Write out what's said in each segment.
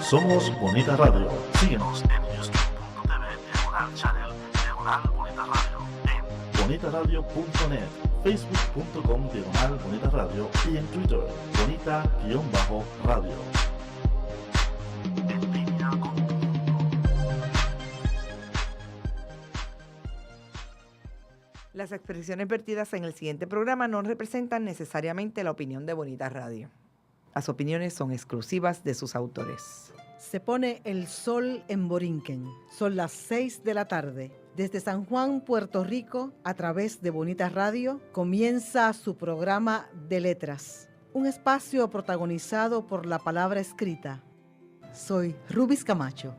Somos Bonita Radio. Síguenos en youtube.tv/channel Bonita Radio, en bonitaradio.net, facebook.com/Bonita Radio y en Twitter, Bonita-Radio. En línea con tu mundo. Las expresiones vertidas en el siguiente programa no representan necesariamente la opinión de Bonita Radio. Las opiniones son exclusivas de sus autores. Se pone el sol en Borinquen. Son las 6 de la tarde. Desde San Juan, Puerto Rico, a través de Bonita Radio, comienza su programa de letras. Un espacio protagonizado por la palabra escrita. Soy Rubis Camacho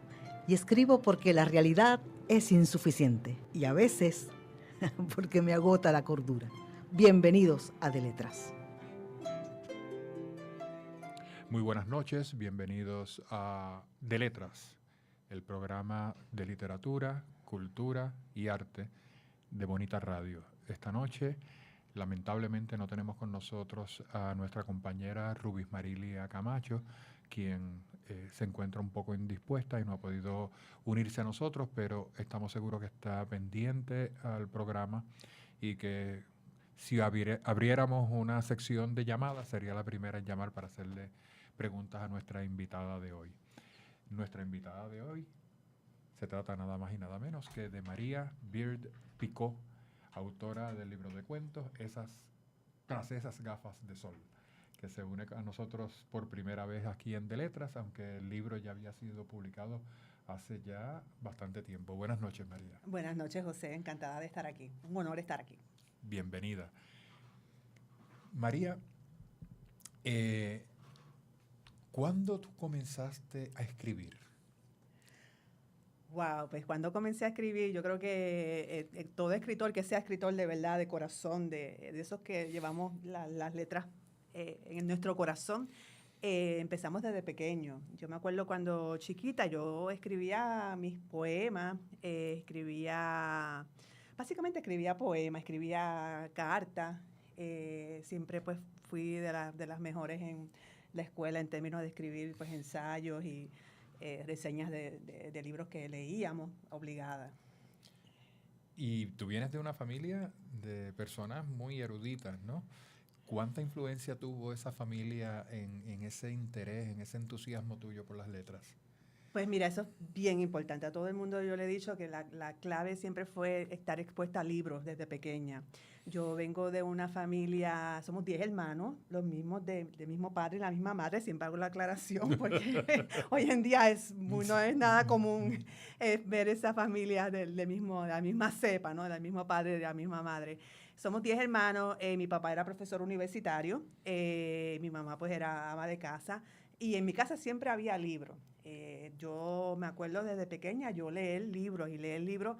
y escribo porque la realidad es insuficiente y a veces porque me agota la cordura. Bienvenidos a De Letras. Muy buenas noches, bienvenidos a De Letras, el programa de literatura, cultura y arte de Bonita Radio. Esta noche, lamentablemente, no tenemos con nosotros a nuestra compañera Rubis Marilia Camacho, quien se encuentra un poco indispuesta y no ha podido unirse a nosotros, pero estamos seguros que está pendiente al programa y que si abriéramos una sección de llamadas, sería la primera en llamar para hacerle preguntas a nuestra invitada de hoy. Nuestra invitada de hoy se trata nada más y nada menos que de María Beard Picó, autora del libro de cuentos Tras esas gafas de sol, que se une a nosotros por primera vez aquí en De Letras, aunque el libro ya había sido publicado hace ya bastante tiempo. Buenas noches, María. Buenas noches, José. Encantada de estar aquí. Un honor estar aquí. Bienvenida. María, ¿cuándo tú comenzaste a escribir? Wow, pues cuando comencé a escribir, yo creo que todo escritor que sea escritor de verdad, de corazón, de esos que llevamos las letras en nuestro corazón, empezamos desde pequeño. Yo me acuerdo cuando chiquita yo escribía mis poemas, básicamente escribía poemas, escribía cartas. Siempre pues fui de las mejores en la escuela en términos de escribir pues ensayos y reseñas de libros que leíamos obligadas. Y tú vienes de una familia de personas muy eruditas, ¿no? ¿Cuánta influencia tuvo esa familia en ese interés, en ese entusiasmo tuyo por las letras? Pues mira, eso es bien importante. A todo el mundo yo le he dicho que la clave siempre fue estar expuesta a libros desde pequeña. Yo vengo de una familia, somos 10 hermanos, los mismos del mismo padre y la misma madre, siempre hago la aclaración, porque hoy en día no es nada común ver esa familia de la misma cepa, ¿no? Del mismo padre y de la misma madre. Somos 10 hermanos, mi papá era profesor universitario, mi mamá pues era ama de casa, y en mi casa siempre había libros. Yo me acuerdo desde pequeña, yo leer libros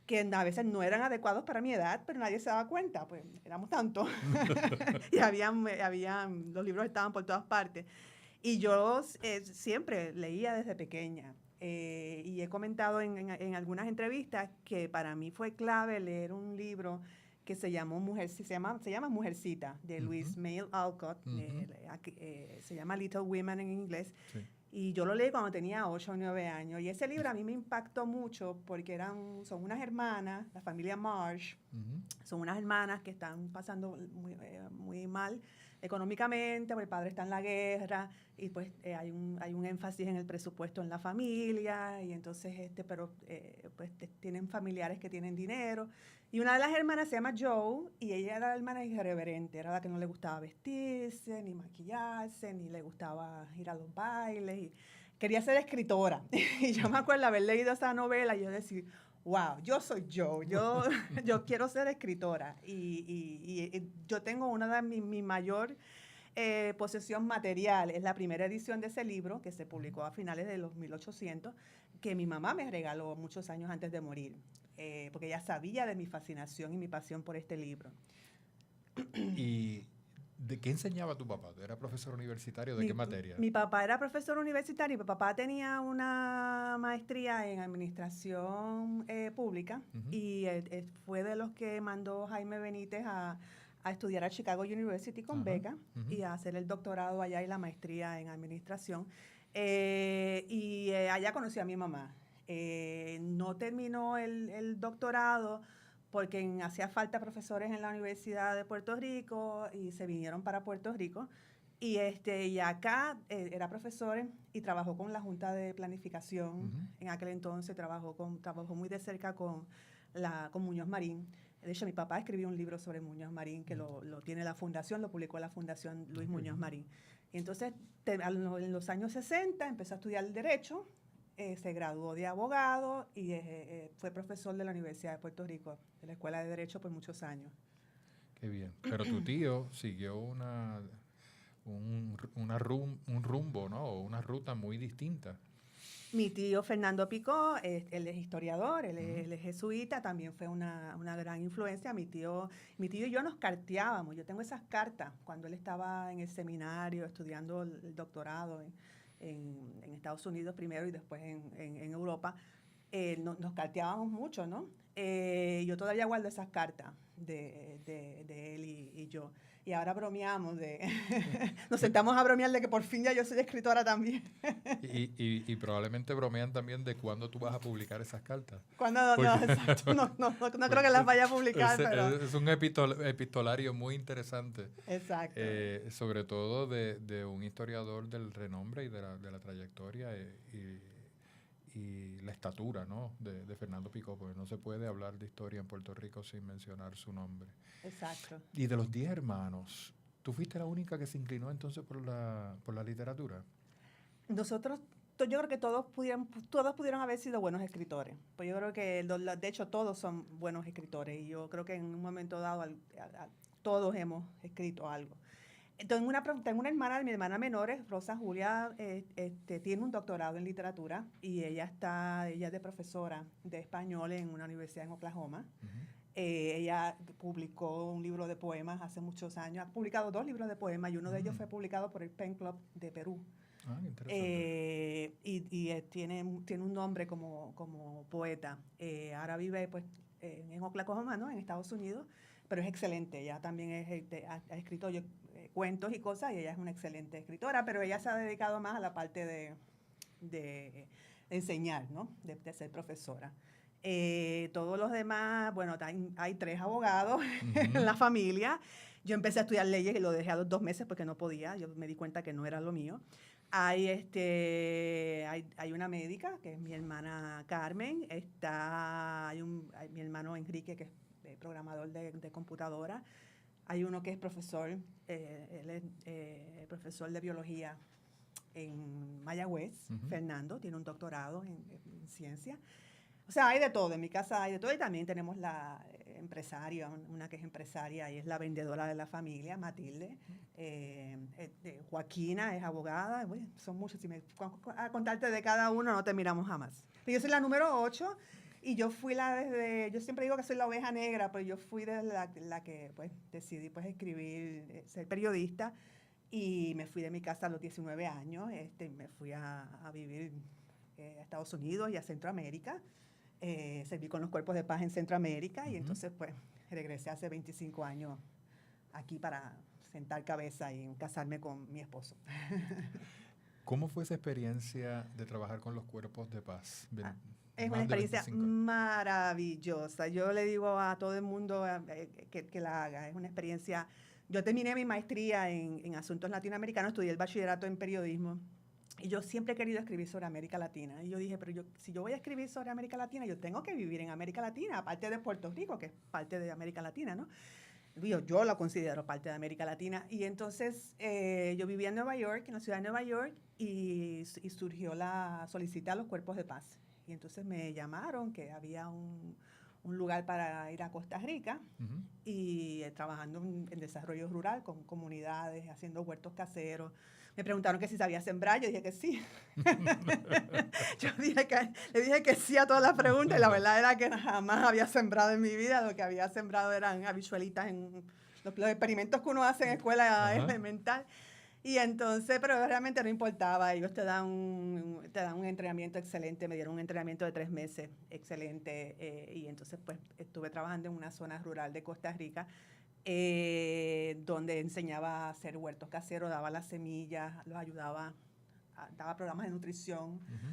que a veces no eran adecuados para mi edad, pero nadie se daba cuenta, pues éramos tantos. Y los libros estaban por todas partes. Y yo siempre leía desde pequeña. Y he comentado en algunas entrevistas que para mí fue clave leer un libro que se llama Mujercita, de Louise May Alcott. Se llama Little Women en inglés. Sí. Y yo lo leí cuando tenía 8 o 9 años. Y ese libro a mí me impactó mucho porque son unas hermanas, la familia Marsh, son unas hermanas que están pasando muy mal económicamente, porque el padre está en la guerra, y pues hay un énfasis en el presupuesto en la familia, y entonces pues tienen familiares que tienen dinero. Y una de las hermanas se llama Joe, y ella era la hermana irreverente, era la que no le gustaba vestirse, ni maquillarse, ni le gustaba ir a los bailes, y quería ser escritora. Y yo me acuerdo haber leído esa novela y yo decía, wow, yo soy Joe, yo quiero ser escritora. Y yo tengo una de mi mayor posesión material, es la primera edición de ese libro, que se publicó a finales de los 1800, que mi mamá me regaló muchos años antes de morir. Porque ella sabía de mi fascinación y mi pasión por este libro. ¿Y de qué enseñaba tu papá? ¿Era profesor universitario? ¿De qué materia? Mi papá era profesor universitario. Mi papá tenía una maestría en administración pública y fue de los que mandó Jaime Benítez a estudiar a Chicago University con beca y a hacer el doctorado allá y la maestría en administración. Allá conocí a mi mamá. No terminó el doctorado porque hacía falta profesores en la Universidad de Puerto Rico y se vinieron para Puerto Rico. Y acá era profesor y trabajó con la Junta de Planificación. En aquel entonces trabajó muy de cerca con Muñoz Marín. De hecho, mi papá escribió un libro sobre Muñoz Marín que lo tiene la fundación, lo publicó la Fundación Luis Muñoz Marín. Y entonces, en los años 60 empezó a estudiar el Derecho, se graduó de abogado y fue profesor de la Universidad de Puerto Rico, de la Escuela de Derecho por muchos años. Qué bien. Pero tu tío siguió un rumbo, ¿no? O una ruta muy distinta. Mi tío Fernando Picó, él es historiador, él es jesuita, también fue una gran influencia. Mi tío y yo nos carteábamos. Yo tengo esas cartas cuando él estaba en el seminario estudiando el doctorado en Estados Unidos primero y después en Europa. Nos carteábamos mucho, ¿no? Yo todavía guardo esas cartas de él y yo. Y ahora bromeamos nos sentamos a bromear de que por fin ya yo soy escritora también. Y probablemente bromean también de cuándo tú vas a publicar esas cartas. Exacto. No creo que las vaya a publicar, pero... Es un epistolario muy interesante. Exacto. Sobre todo de un historiador del renombre y de la trayectoria y la estatura, ¿no? de Fernando Picó, porque no se puede hablar de historia en Puerto Rico sin mencionar su nombre. Exacto. Y de los 10 hermanos, ¿tú fuiste la única que se inclinó entonces por la literatura? Nosotros, yo creo que todos pudieron haber sido buenos escritores. Pues yo creo que, de hecho, todos son buenos escritores. Y yo creo que en un momento dado todos hemos escrito algo. Tengo una hermana, mi hermana menor, Rosa Julia, tiene un doctorado en literatura y ella es de profesora de español en una universidad en Oklahoma. Ella publicó un libro de poemas hace muchos años. Ha publicado 2 libros de poemas y uno de ellos fue publicado por el Pen Club de Perú. Ah, interesante. Tiene un nombre como poeta. Ahora vive pues, en Oklahoma, ¿no? En Estados Unidos, pero es excelente. Ella también ha escrito cuentos y cosas y ella es una excelente escritora, pero ella se ha dedicado más a la parte de enseñar, ¿no? De ser profesora. Todos los demás, bueno, hay 3 abogados en la familia. Yo empecé a estudiar leyes y lo dejé a los 2 meses porque no podía. Yo me di cuenta que no era lo mío. Hay una médica, que es mi hermana Carmen. Hay mi hermano Enrique, que es programador de computadora. Hay uno que es profesor, él es profesor de biología en Mayagüez, Fernando, tiene un doctorado en ciencia. O sea, hay de todo, en mi casa hay de todo y también tenemos la empresaria, una que es empresaria y es la vendedora de la familia, Matilde. Joaquina es abogada, bueno, son muchos, si a contarte de cada uno no terminamos jamás. Yo soy la número 8 y yo fui yo siempre digo que soy la oveja negra, pero yo fui de la que pues decidí pues escribir, ser periodista y me fui de mi casa a los 19 años, me fui a vivir a Estados Unidos y a Centroamérica. Serví con los cuerpos de paz en Centroamérica y entonces pues regresé hace 25 años aquí para sentar cabeza y casarme con mi esposo. ¿Cómo fue esa experiencia de trabajar con los cuerpos de paz? Es una experiencia maravillosa. Yo le digo a todo el mundo que la haga. Es una experiencia. Yo terminé mi maestría en asuntos latinoamericanos, estudié el bachillerato en periodismo. Y yo siempre he querido escribir sobre América Latina. Y yo dije, pero si yo voy a escribir sobre América Latina, yo tengo que vivir en América Latina, aparte de Puerto Rico, que es parte de América Latina, ¿no? Yo lo considero parte de América Latina. Y entonces yo vivía en Nueva York, en la ciudad de Nueva York, y surgió la solicitud a los cuerpos de paz. Y entonces me llamaron que había un lugar para ir a Costa Rica y trabajando en desarrollo rural con comunidades, haciendo huertos caseros. Me preguntaron que si sabía sembrar, yo dije que sí. Le dije que sí a todas las preguntas y la verdad era que jamás había sembrado en mi vida. Lo que había sembrado eran habichuelitas en los experimentos que uno hace en escuela elemental. Y entonces, pero realmente no importaba, ellos te dan un entrenamiento excelente, me dieron un entrenamiento de 3 meses excelente, y entonces pues estuve trabajando en una zona rural de Costa Rica, donde enseñaba a hacer huertos caseros, daba las semillas, los ayudaba daba programas de nutrición, Ujú.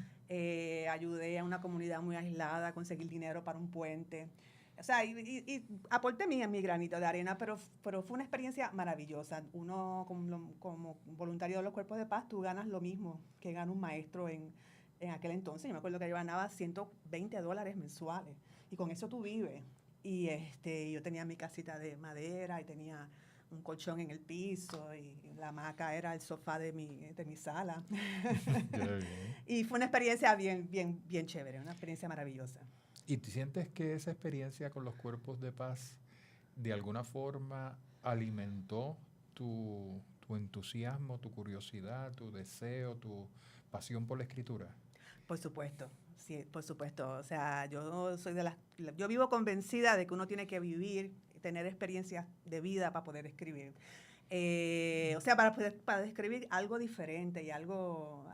ayudé a una comunidad muy aislada a conseguir dinero para un puente. O sea, y aporté mi granito de arena, pero fue una experiencia maravillosa. Uno, como voluntario de los Cuerpos de Paz, tú ganas lo mismo que gana un maestro en aquel entonces. Yo me acuerdo que yo ganaba $120 mensuales, y con eso tú vives. Y yo tenía mi casita de madera y tenía un colchón en el piso, y la hamaca era el sofá de mi sala. Qué bien. Y fue una experiencia bien chévere, una experiencia maravillosa. ¿Y tú sientes que esa experiencia con los Cuerpos de Paz de alguna forma alimentó tu entusiasmo, tu curiosidad, tu deseo, tu pasión por la escritura? Por supuesto, sí, por supuesto. O sea, yo vivo convencida de que uno tiene que vivir, tener experiencias de vida para poder escribir. O sea, para escribir algo diferente y algo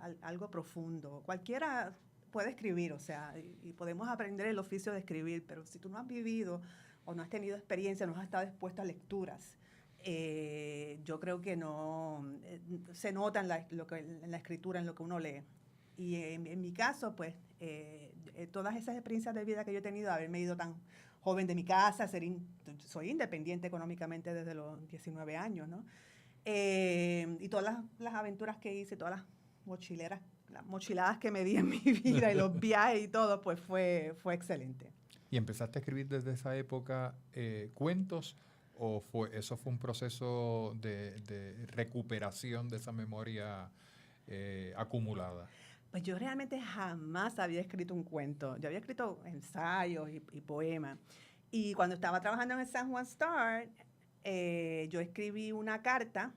profundo. Cualquiera puede escribir, o sea, y podemos aprender el oficio de escribir, pero si tú no has vivido o no has tenido experiencia, no has estado expuesto a lecturas, yo creo que no se nota en la escritura, en lo que uno lee. Y en mi caso, pues, todas esas experiencias de vida que yo he tenido, haberme ido tan joven de mi casa, soy independiente económicamente desde los 19 años, ¿no? Y todas las aventuras que hice, todas las mochiladas que me di en mi vida y los viajes y todo, pues fue excelente. ¿Y empezaste a escribir desde esa época cuentos o eso fue un proceso de recuperación de esa memoria acumulada? Pues yo realmente jamás había escrito un cuento. Yo había escrito ensayos y poemas. Y cuando estaba trabajando en el San Juan Star, yo escribí una carta,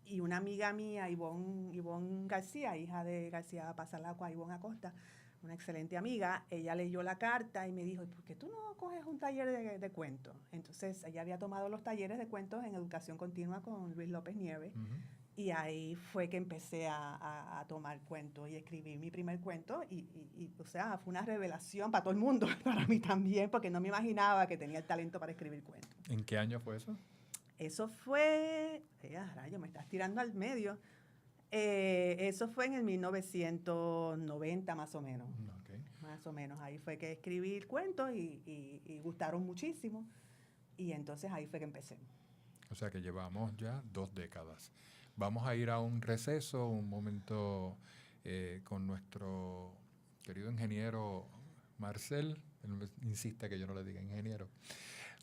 y una amiga mía, Ivonne García, hija de García Pasalacua, Ivonne Acosta, una excelente amiga, ella leyó la carta y me dijo, ¿por qué tú no coges un taller de cuentos? Entonces, ella había tomado los talleres de cuentos en Educación Continua con Luis López Nieves. Ujú. Y ahí fue que empecé a tomar cuentos y escribir mi primer cuento. Y, o sea, fue una revelación para todo el mundo, para mí también, porque no me imaginaba que tenía el talento para escribir cuentos. ¿En qué año fue eso? Eso fue, rayo, me estás tirando al medio. Eso fue en el 1990 más o menos. Okay. Más o menos. Ahí fue que escribí el cuento y gustaron muchísimo. Y entonces ahí fue que empecé. O sea que llevamos ya 2 décadas. Vamos a ir a un receso, un momento con nuestro querido ingeniero Marcel. Él me insiste que yo no le diga ingeniero,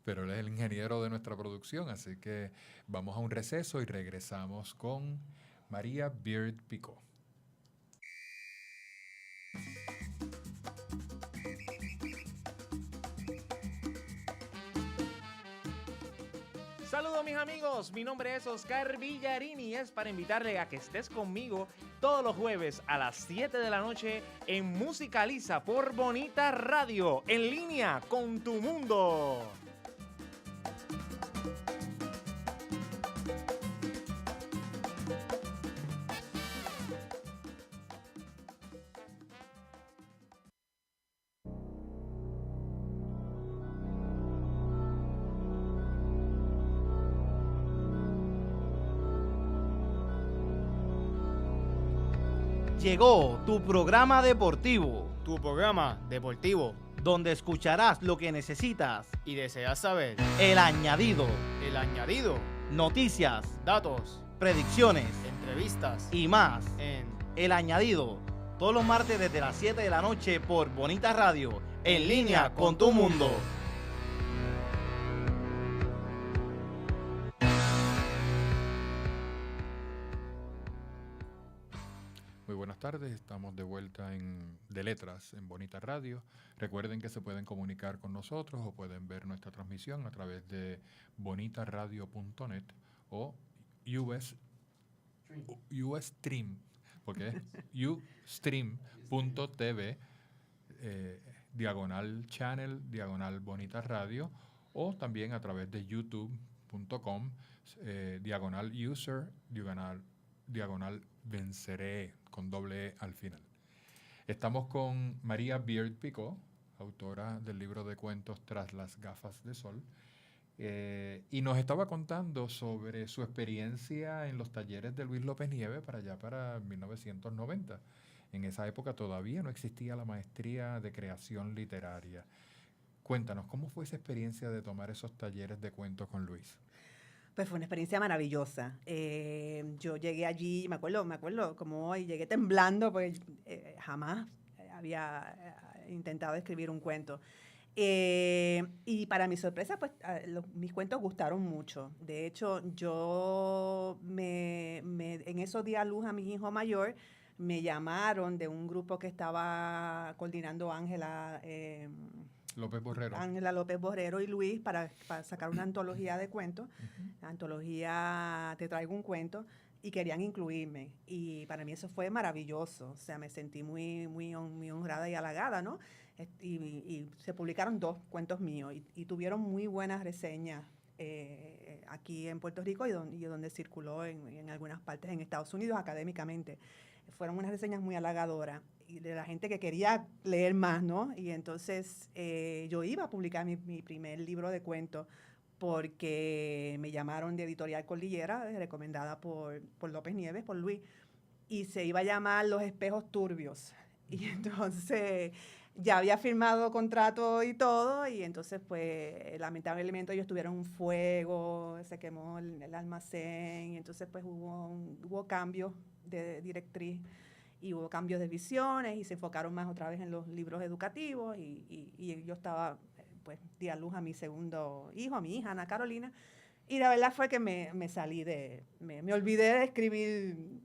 pero él es el ingeniero de nuestra producción, así que vamos a un receso y regresamos con María Beard Picó. Saludos mis amigos, mi nombre es Oscar Villarini y es para invitarle a que estés conmigo todos los jueves a las 7 de la noche en Musicaliza por Bonita Radio, en línea con tu mundo. Llegó tu programa deportivo, donde escucharás lo que necesitas, y deseas saber el añadido, el añadido, noticias, datos, predicciones entrevistas y más. en El añadido, todos los martes desde las 7 de la noche por Bonita Radio, en línea con tu mundo. Muy buenas tardes, estamos de vuelta en De Letras en Bonita Radio. Recuerden que se pueden comunicar con nosotros o pueden ver nuestra transmisión a través de bonitaradio.net o Ustream, porque es ustream.tv, diagonal channel, diagonal Bonita Radio, o también a través de youtube.com, diagonal user, diagonal venceré, con doble E al final. Estamos con María Beard Picó, autora del libro de cuentos Tras las gafas de sol, Y nos estaba contando sobre su experiencia en los talleres de Luis López Nieves para 1990. En esa época todavía no existía la maestría de creación literaria. Cuéntanos, ¿cómo fue esa experiencia de tomar esos talleres de cuentos con Luis? Pues fue una experiencia maravillosa. Yo llegué allí, me acuerdo como hoy, llegué temblando, pues jamás había intentado escribir un cuento. Y para mi sorpresa, pues mis cuentos gustaron mucho. De hecho, en eso di a luz a mi hijo mayor. Me llamaron de un grupo que estaba coordinando Ángela López Borrero y Luis para sacar una antología de cuentos. La antología Te traigo un cuento. Y querían incluirme. Y para mí eso fue maravilloso. O sea, me sentí muy honrada y halagada, ¿no? Y se publicaron 2 cuentos míos y tuvieron muy buenas reseñas aquí en Puerto Rico y donde circuló en algunas partes en Estados Unidos académicamente. Fueron unas reseñas muy halagadoras y de la gente que quería leer más, ¿no? Y entonces yo iba a publicar mi primer libro de cuentos porque me llamaron de Editorial Cordillera, recomendada por López Nieves, por Luis, y se iba a llamar Los Espejos Turbios. Y entonces ya había firmado contrato y todo, y entonces pues lamentablemente ellos tuvieron un fuego, se quemó el almacén, y entonces pues hubo cambios de directriz y hubo cambios de visiones y se enfocaron más otra vez en los libros educativos y yo estaba, pues di a luz a mi segundo hijo, a mi hija Ana Carolina, y la verdad fue que me olvidé de escribir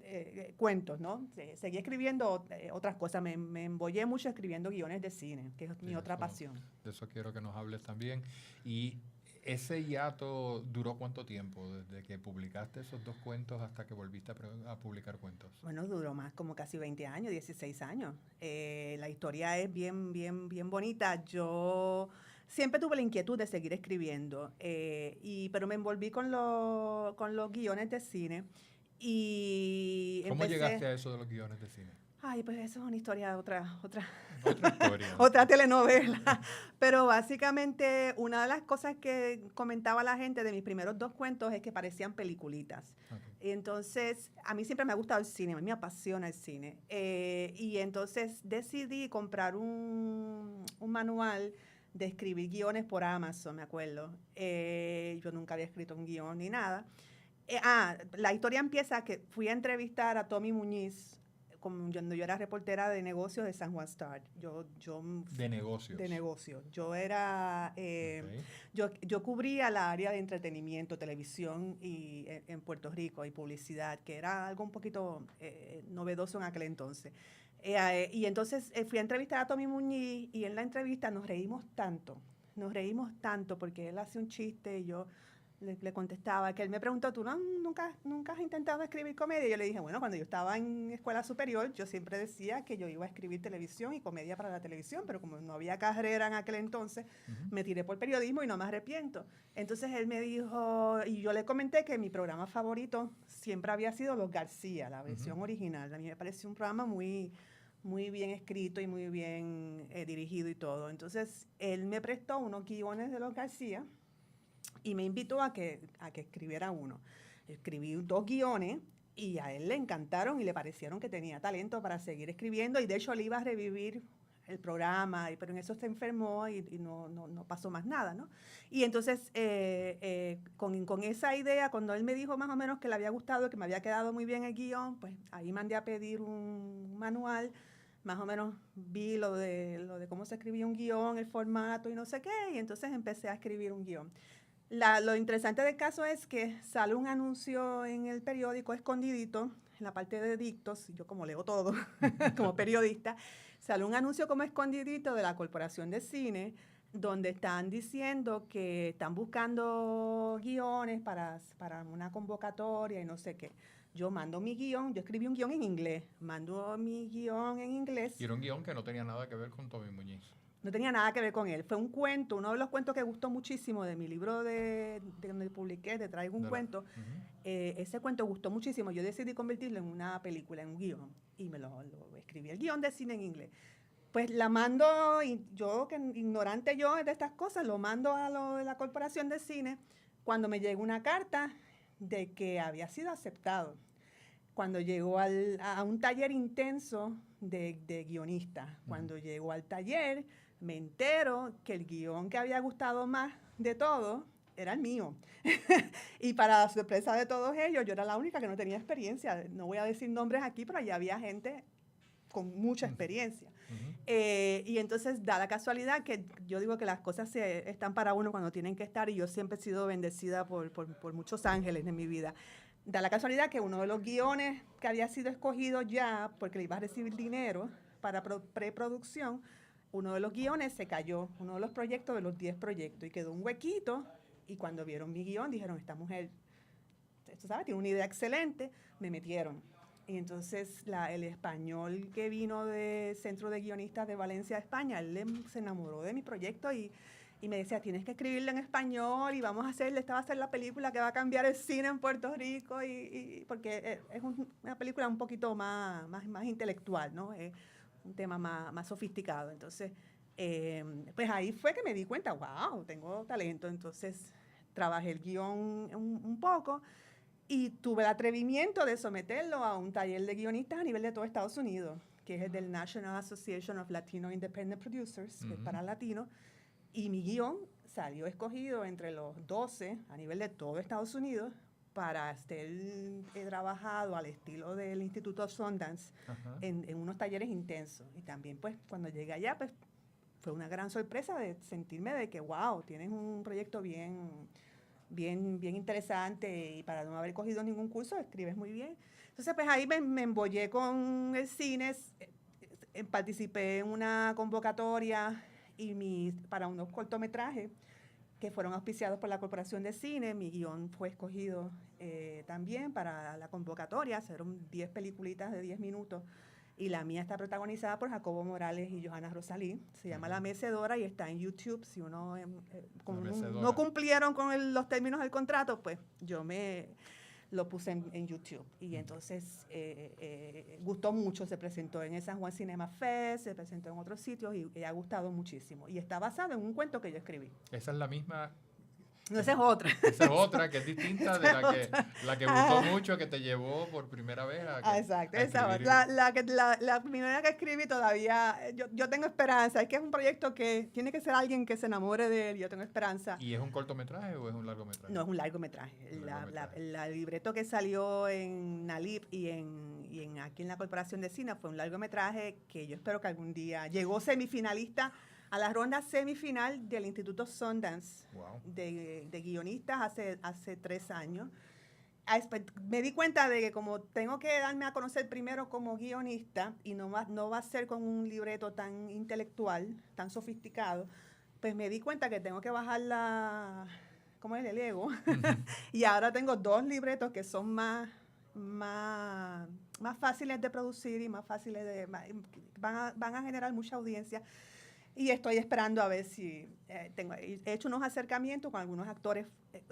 cuentos, ¿no? Seguí escribiendo otras cosas, me embollé mucho escribiendo guiones de cine, que es mi otra pasión. De eso quiero que nos hables también. Y ese hiato duró ¿cuánto tiempo? Desde que publicaste esos 2 cuentos hasta que volviste a publicar cuentos. Bueno, duró más, como casi 20 años, 16 años. La historia es bien bonita. Yo siempre tuve la inquietud de seguir escribiendo, pero me envolví con los guiones de cine. Y ¿Cómo llegaste a eso de los guiones de cine? Ay, pues eso es una historia, otra historia. otra telenovela. Pero básicamente una de las cosas que comentaba la gente de mis primeros 2 cuentos es que parecían peliculitas. Okay. Entonces, a mí siempre me ha gustado el cine, a mí me apasiona el cine. Y entonces decidí comprar un manual de escribir guiones por Amazon, me acuerdo. Yo nunca había escrito un guión ni nada. La historia empieza que fui a entrevistar a Tommy Muñiz, cuando yo era reportera de negocios de San Juan Star. ¿De negocios? De negocios. Yo era, okay. yo cubría la área de entretenimiento, televisión y en Puerto Rico y publicidad, que era algo un poquito novedoso en aquel entonces. Y entonces fui a entrevistar a Tommy Muñiz y en la entrevista nos reímos tanto porque él hace un chiste y yo le contestaba, que él me preguntó, ¿tú nunca has intentado escribir comedia? Y yo le dije, bueno, cuando yo estaba en escuela superior, yo siempre decía que yo iba a escribir televisión y comedia para la televisión, pero como no había carrera en aquel entonces, me tiré por periodismo y no me arrepiento. Entonces él me dijo, y yo le comenté que mi programa favorito siempre había sido Los García, la versión original. A mí me pareció un programa muy bien escrito y muy bien dirigido y todo. Entonces él me prestó unos guiones de Los García y me invitó a que escribiera uno. Escribí 2 guiones y a él le encantaron y le parecieron que tenía talento para seguir escribiendo y de hecho él iba a revivir el programa, pero en eso se enfermó y no pasó más nada, ¿no? Y entonces con esa idea, cuando él me dijo más o menos que le había gustado, que me había quedado muy bien el guión, pues ahí mandé a pedir un manual. Más o menos vi lo de cómo se escribía un guión, el formato y no sé qué, y entonces empecé a escribir un guión. Lo interesante del caso es que sale un anuncio en el periódico escondidito, en la parte de dictos, yo como leo todo, como periodista, sale un anuncio como escondidito de la Corporación de Cine, donde están diciendo que están buscando guiones para una convocatoria y no sé qué. Yo mando mi guión, yo escribí un guión en inglés, mando mi guión en inglés. Y era un guión que no tenía nada que ver con Tommy Muñiz. No tenía nada que ver con él. Fue un cuento, uno de los cuentos que gustó muchísimo de mi libro de donde publiqué, Te traigo un cuento. Ese cuento gustó muchísimo. Yo decidí convertirlo en una película, en un guión. Y me lo escribí el guión de cine en inglés. Pues la mando, y yo, que ignorante yo de estas cosas, lo mando a lo de la Corporación de Cine cuando me llegó una carta de que había sido aceptado. Cuando llegó a un taller intenso de guionistas. Cuando llegó al taller, me entero que el guión que había gustado más de todo era el mío. Y para sorpresa de todos ellos, yo era la única que no tenía experiencia. No voy a decir nombres aquí, pero allá había gente con mucha experiencia. Y entonces da la casualidad que yo digo que las cosas están para uno cuando tienen que estar, y yo siempre he sido bendecida por muchos ángeles en mi vida. Da la casualidad que uno de los guiones que había sido escogido ya, porque le iba a recibir dinero para preproducción, uno de los guiones se cayó, uno de los proyectos de los 10 proyectos, y quedó un huequito, y cuando vieron mi guión dijeron, esta mujer, tú sabes, tiene una idea excelente, me metieron. Y entonces el español que vino del Centro de Guionistas de Valencia, España, él se enamoró de mi proyecto y me decía, tienes que escribirlo en español y esta va a ser la película que va a cambiar el cine en Puerto Rico, porque es una película un poquito más intelectual, ¿no? Es un tema más sofisticado. Entonces, pues ahí fue que me di cuenta, wow, tengo talento. Entonces, trabajé el guión un poco y tuve el atrevimiento de someterlo a un taller de guionistas a nivel de todo Estados Unidos, que es el del National Association of Latino Independent Producers, que es para latinos. Y mi guión salió escogido entre los 12 a nivel de todo Estados Unidos para ser trabajado al estilo del Instituto Sundance en unos talleres intensos. Y también, pues, cuando llegué allá, pues, fue una gran sorpresa de sentirme de que, wow, tienes un proyecto bien interesante, y para no haber cogido ningún curso, escribes muy bien. Entonces, pues, ahí me embollé con el cine, participé en una convocatoria para unos cortometrajes que fueron auspiciados por la Corporación de Cine. Mi guión fue escogido también para la convocatoria. Fueron 10 peliculitas de 10 minutos. Y la mía está protagonizada por Jacobo Morales y Johanna Rosalí. Se llama La Mecedora y está en YouTube. Si uno no cumplieron con los términos del contrato, pues yo lo puse en YouTube. Y entonces gustó mucho, se presentó en el San Juan Cinema Fest, se presentó en otros sitios y ha gustado muchísimo. Y está basado en un cuento que yo escribí. Esa es la misma. No, esa es otra. Esa es otra, que es distinta de la que gustó mucho, que te llevó por primera vez a exacto, a esa escribir. la primera que escribí todavía, yo tengo esperanza. Es que es un proyecto que tiene que ser alguien que se enamore de él. Yo tengo esperanza. ¿Y es un cortometraje o es un largometraje? No, es un largometraje. El libreto que salió en NALIP y aquí en la Corporación de Cine fue un largometraje que yo espero que algún día llegó semifinalista a la ronda semifinal del Instituto Sundance de guionistas hace 3 años. Me di cuenta de que como tengo que darme a conocer primero como guionista y no va a ser con un libreto tan intelectual, tan sofisticado, pues me di cuenta que tengo que bajar ¿cómo es? El ego. Y ahora tengo 2 libretos que son más fáciles de producir y más fáciles van a generar mucha audiencia. Y estoy esperando a ver si he hecho unos acercamientos con algunos actores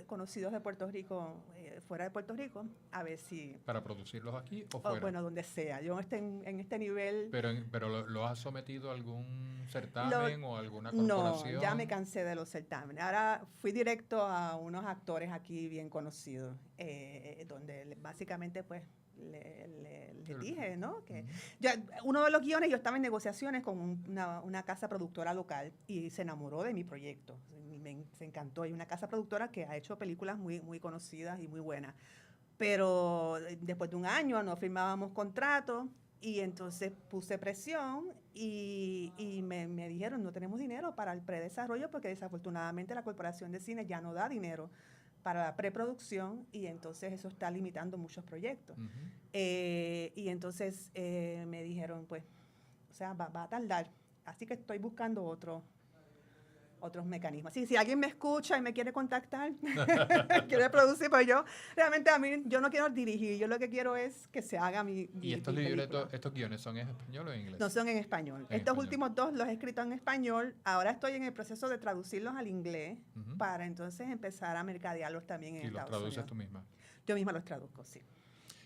conocidos de Puerto Rico, fuera de Puerto Rico, a ver si... ¿Para producirlos aquí o fuera? Bueno, donde sea. Yo en este nivel... ¿Pero lo has sometido a algún certamen o a alguna corporación? No, ya me cansé de los certámenes. Ahora fui directo a unos actores aquí bien conocidos, donde básicamente, pues, les dije, ¿no? Que uno de los guiones, yo estaba en negociaciones con una casa productora local y se enamoró de mi proyecto. Se encantó. Hay una casa productora que ha hecho películas muy, muy conocidas y muy buenas. Pero después de un año no firmábamos contrato y entonces puse presión y me dijeron, no tenemos dinero para el predesarrollo porque desafortunadamente la Corporación de Cine ya no da dinero para la preproducción y entonces eso está limitando muchos proyectos. Y entonces me dijeron, pues, o sea, va a tardar. Así que estoy buscando otros mecanismos. Si alguien me escucha y me quiere contactar, quiere producir, pues realmente yo no quiero dirigir, yo lo que quiero es que se haga mi ¿Y estos libretos, estos guiones son en español o en inglés? No, son en español. Estos últimos 2 los he escrito en español. Ahora estoy en el proceso de traducirlos al inglés para entonces empezar a mercadearlos también en Estados Unidos. ¿Y los traduces tú misma? Yo misma los traduzco, sí.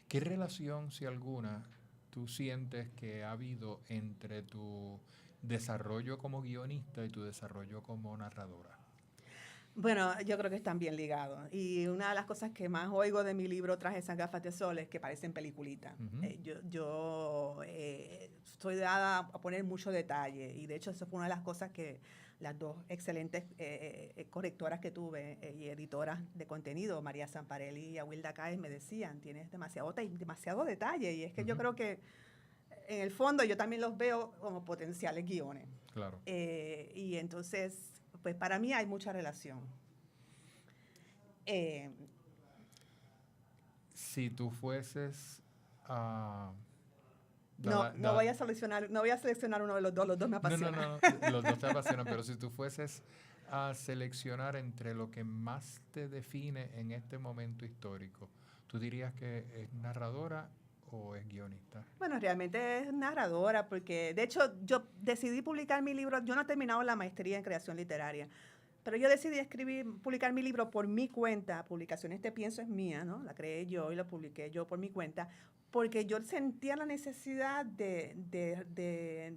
¿Qué relación, si alguna, tú sientes que ha habido entre tu desarrollo como guionista y tu desarrollo como narradora? Bueno, yo creo que están bien ligados. Y una de las cosas que más oigo de mi libro Traje esas gafas de sol es que parecen peliculitas. Ujú. Yo estoy dada a poner mucho detalle y de hecho eso fue una de las cosas que las dos excelentes correctoras que tuve y editoras de contenido, María Zamparelli y Awilda Cáez, me decían, tienes demasiado detalle. Y es que yo Ujú. creo que en el fondo yo también los veo como potenciales guiones. Claro. Y entonces, pues para mí hay mucha relación. Si tú fueses a... No voy a seleccionar uno de los dos me apasiona. No, los dos te apasionan, pero si tú fueses a seleccionar entre lo que más te define en este momento histórico, ¿tú dirías que es narradora o es guionista? Bueno, realmente es narradora, porque de hecho yo decidí publicar mi libro, yo no he terminado la maestría en creación literaria, pero yo decidí publicar mi libro por mi cuenta. Publicaciones Te Pienso es mía, ¿no? La creé yo y lo publiqué yo por mi cuenta, porque yo sentía la necesidad de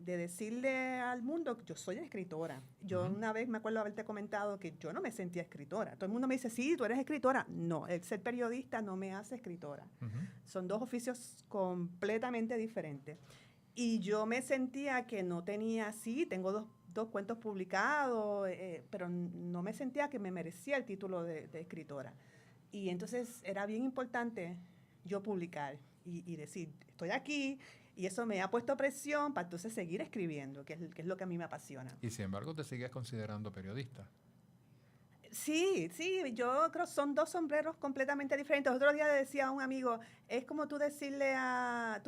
decirle al mundo que yo soy escritora. Yo Ujú. una vez me acuerdo haberte comentado que yo no me sentía escritora. Todo el mundo me dice, sí, tú eres escritora. No, el ser periodista no me hace escritora. Ujú. Son dos oficios completamente diferentes. Y yo me sentía que no tenía, sí, tengo dos cuentos publicados, pero no me sentía que me merecía el título de escritora. Y entonces era bien importante yo publicar y decir, estoy aquí, y eso me ha puesto presión para entonces seguir escribiendo, que es lo que a mí me apasiona. Y sin embargo te sigues considerando periodista. Sí, yo creo que son dos sombreros completamente diferentes. Otro día le decía a un amigo, es como tú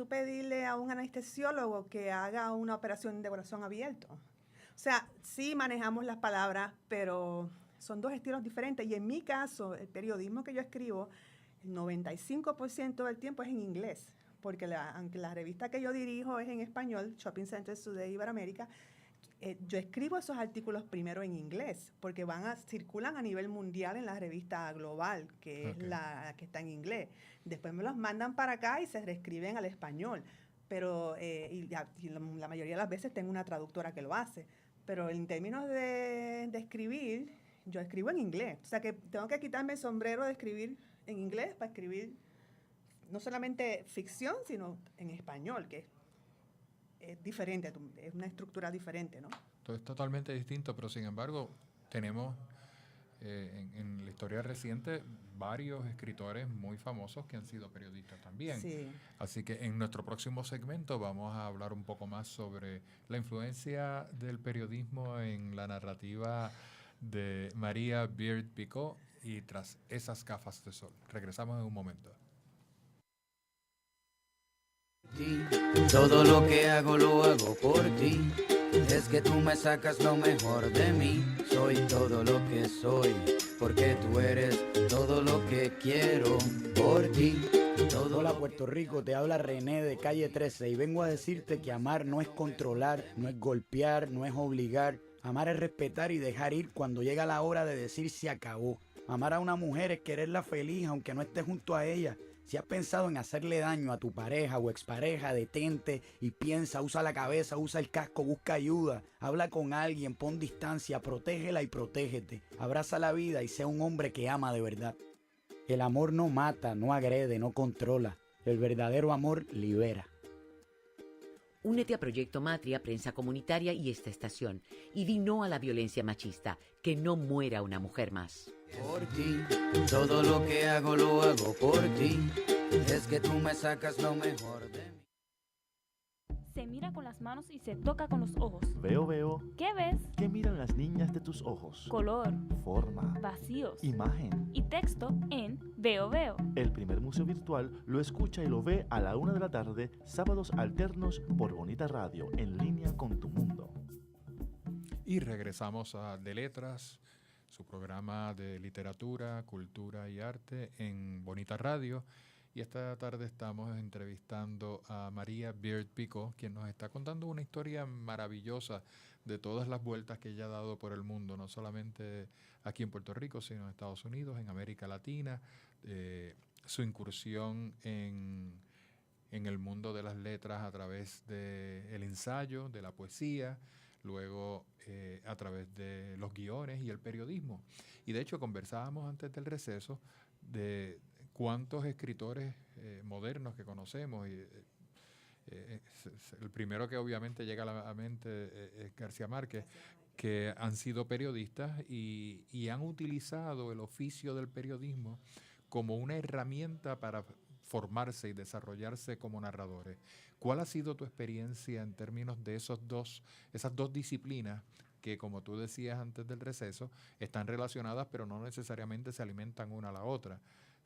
pedirle a un anestesiólogo que haga una operación de corazón abierto. O sea, sí manejamos las palabras, pero son dos estilos diferentes. Y en mi caso, el periodismo que yo escribo, el 95% del tiempo es en inglés, porque aunque la revista que yo dirijo es en español, Shopping Center Today Iberoamérica, yo escribo esos artículos primero en inglés, porque circulan a nivel mundial en la revista Global, que Ok. es la que está en inglés. Después me los mandan para acá y se reescriben al español. Pero la mayoría de las veces tengo una traductora que lo hace. Pero en términos de escribir, yo escribo en inglés. O sea que tengo que quitarme el sombrero de escribir en inglés para escribir no solamente ficción, sino en español, que es diferente, es una estructura diferente, ¿no? Todo es totalmente distinto, pero sin embargo tenemos en la historia reciente varios escritores muy famosos que han sido periodistas también. Sí. Así que en nuestro próximo segmento vamos a hablar un poco más sobre la influencia del periodismo en la narrativa de María Beard Picot y Tras esas gafas de sol. Regresamos en un momento. Todo lo que hago lo hago por ti. Es que tú me sacas lo mejor de mí. Soy todo lo que soy, porque tú eres todo lo que quiero por ti. Hola Puerto Rico, te habla René de Calle 13 y vengo a decirte que amar no es controlar, no es golpear, no es obligar. Amar es respetar y dejar ir cuando llega la hora de decir se acabó. Amar a una mujer es quererla feliz aunque no estés junto a ella. Si has pensado en hacerle daño a tu pareja o expareja, detente y piensa, usa la cabeza, usa el casco, busca ayuda, habla con alguien, pon distancia, protégela y protégete. Abraza la vida y sea un hombre que ama de verdad. El amor no mata, no agrede, no controla. El verdadero amor libera. Únete a Proyecto Matria, Prensa Comunitaria y esta estación. Y di no a la violencia machista. Que no muera una mujer más. Por ti, todo lo que hago lo hago por ti. Es que tú me sacas lo mejor de mí. Se mira con las manos y se toca con los ojos. Veo. ¿Qué ves? ¿Qué miran las niñas de tus ojos? Color, Forma. vacíos Imagen. y texto en Veo. El primer museo virtual lo escucha y lo ve a la 1 de la tarde, sábados alternos por Bonita Radio, en línea con tu mundo. Y regresamos a De Letras, su programa de literatura, cultura y arte en Bonita Radio. Y esta tarde estamos entrevistando a María Beard Picot, quien nos está contando una historia maravillosa de todas las vueltas que ella ha dado por el mundo, no solamente aquí en Puerto Rico, sino en Estados Unidos, en América Latina, su incursión en el mundo de las letras a través del ensayo, de la poesía, luego a través de los guiones y el periodismo. Y de hecho conversábamos antes del receso de cuántos escritores modernos que conocemos. El primero que obviamente llega a la mente es García Márquez, que han sido periodistas y han utilizado el oficio del periodismo como una herramienta para formarse y desarrollarse como narradores. ¿Cuál ha sido tu experiencia en términos de esas dos disciplinas que, como tú decías antes del receso, están relacionadas pero no necesariamente se alimentan una a la otra?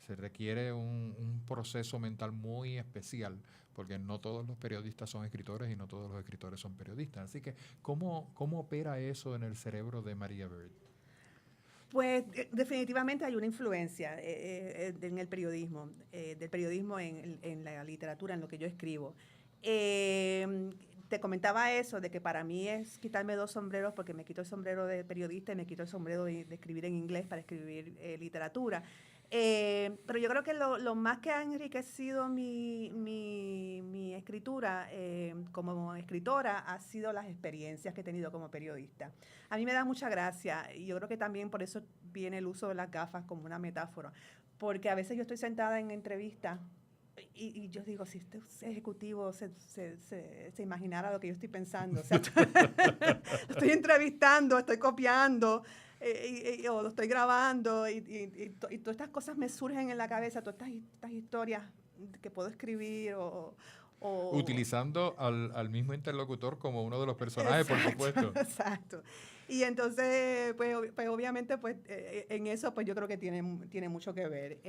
Se requiere un proceso mental muy especial, porque no todos los periodistas son escritores y no todos los escritores son periodistas. Así que, ¿cómo opera eso en el cerebro de Maria Bird? Pues definitivamente hay una influencia en el periodismo, del periodismo en la literatura, en lo que yo escribo. Te comentaba eso, de que para mí es quitarme dos sombreros, porque me quito el sombrero de periodista y me quito el sombrero de escribir en inglés para escribir literatura. Pero yo creo que lo más que ha enriquecido mi escritura como escritora ha sido las experiencias que he tenido como periodista. A mí me da mucha gracia y yo creo que también por eso viene el uso de las gafas como una metáfora, porque a veces yo estoy sentada en entrevistas y yo digo, si este ejecutivo se imaginara lo que yo estoy pensando, o sea, estoy entrevistando, estoy copiando, o lo estoy grabando y todas estas cosas me surgen en la cabeza, todas estas historias que puedo escribir utilizando al mismo interlocutor como uno de los personajes, exacto, por supuesto. Exacto. Y entonces, pues obviamente, pues en eso, pues yo creo que tiene mucho que ver.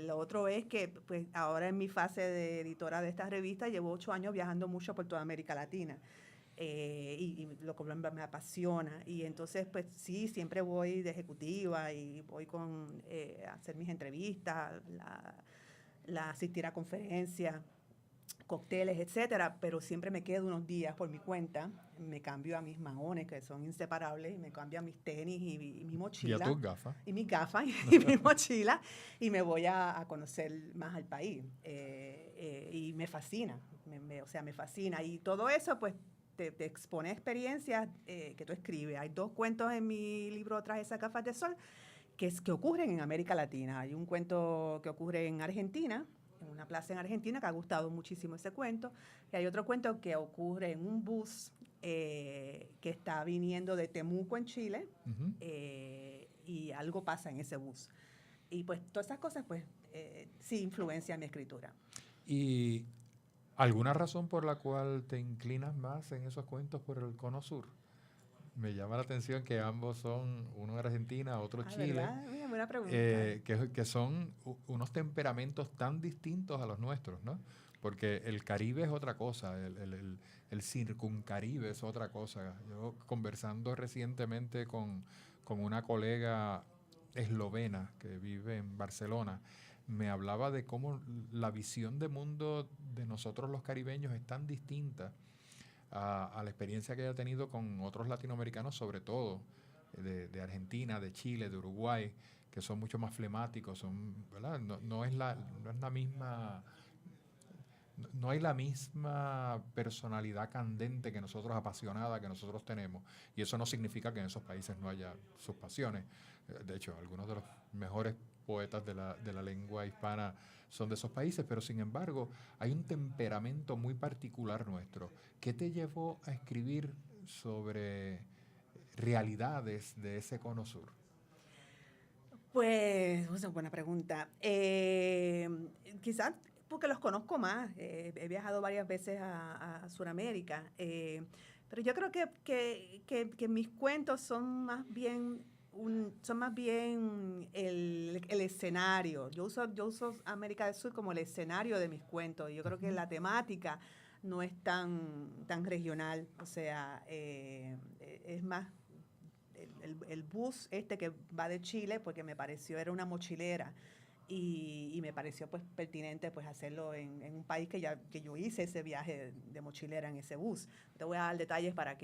Lo otro es que, pues ahora en mi fase de editora de esta revista, llevo 8 años viajando mucho por toda América Latina. Y lo que me apasiona. Y entonces, pues sí, siempre voy de ejecutiva y voy a hacer mis entrevistas, asistir a conferencias, cócteles, etcétera, pero siempre me quedo unos días por mi cuenta, me cambio a mis maones, que son inseparables, me cambio a mis tenis y mi mochila. Y a tus gafas. Y mis gafas y mi mochila, y me voy a conocer más al país. Y me fascina, me fascina. Y todo eso, pues, te expone experiencias que tú escribes. Hay 2 cuentos en mi libro Tras esas gafas de sol que ocurren en América Latina. Hay un cuento que ocurre en Argentina, en una plaza en Argentina, que ha gustado muchísimo ese cuento. Y hay otro cuento que ocurre en un bus que está viniendo de Temuco, en Chile, y algo pasa en ese bus. Y pues todas esas cosas, pues, sí influencian mi escritura. ¿Y alguna razón por la cual te inclinas más en esos cuentos por el Cono Sur? Me llama la atención que ambos son, uno en Argentina, otro Chile. Mira, buena pregunta. Que son unos temperamentos tan distintos a los nuestros, ¿no? Porque el Caribe es otra cosa, el circuncaribe es otra cosa. Yo conversando recientemente con una colega eslovena que vive en Barcelona, me hablaba de cómo la visión de mundo de nosotros los caribeños es tan distinta a la experiencia que ella ha tenido con otros latinoamericanos, sobre todo de Argentina, de Chile, de Uruguay, que son mucho más flemáticos, ¿verdad? No es la misma, no hay la misma personalidad candente que nosotros, apasionada que nosotros tenemos, y eso no significa que en esos países no haya sus pasiones. De hecho, algunos de los mejores poetas de la lengua hispana son de esos países, pero sin embargo hay un temperamento muy particular nuestro. ¿Qué te llevó a escribir sobre realidades de ese Cono Sur? Pues, es una buena pregunta. Quizás porque los conozco más. He viajado varias veces a Sudamérica, pero yo creo que mis cuentos son más bien el escenario. Yo uso América del Sur como el escenario de mis cuentos. Yo creo que la temática no es tan regional. O sea, es más el bus que va de Chile, porque me pareció, era una mochilera. Y me pareció pues pertinente pues hacerlo en un país que yo hice ese viaje de mochilera en ese bus. Te voy a dar detalles para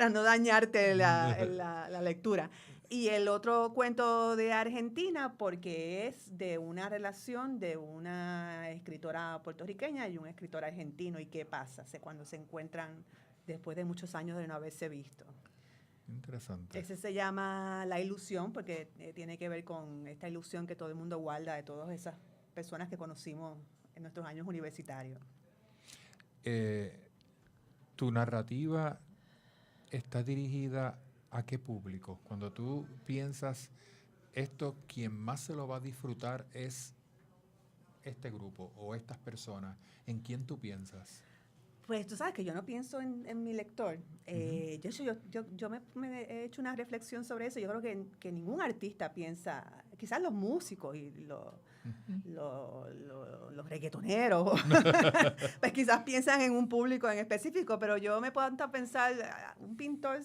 no dañarte la lectura. Y el otro cuento de Argentina, porque es de una relación de una escritora puertorriqueña y un escritor argentino. ¿Y qué pasa? Cuando se encuentran después de muchos años de no haberse visto. Interesante. Ese se llama La Ilusión, porque tiene que ver con esta ilusión que todo el mundo guarda de todas esas personas que conocimos en nuestros años universitarios. ¿Tu narrativa está dirigida a qué público? Cuando tú piensas esto, quien más se lo va a disfrutar es este grupo o estas personas, ¿en quién tú piensas? Pues tú sabes que yo no pienso en mi lector. Yo me he hecho una reflexión sobre eso. Yo creo que ningún artista piensa, quizás los músicos y los reggaetoneros, pues quizás piensan en un público en específico, pero yo me puedo hasta pensar, un pintor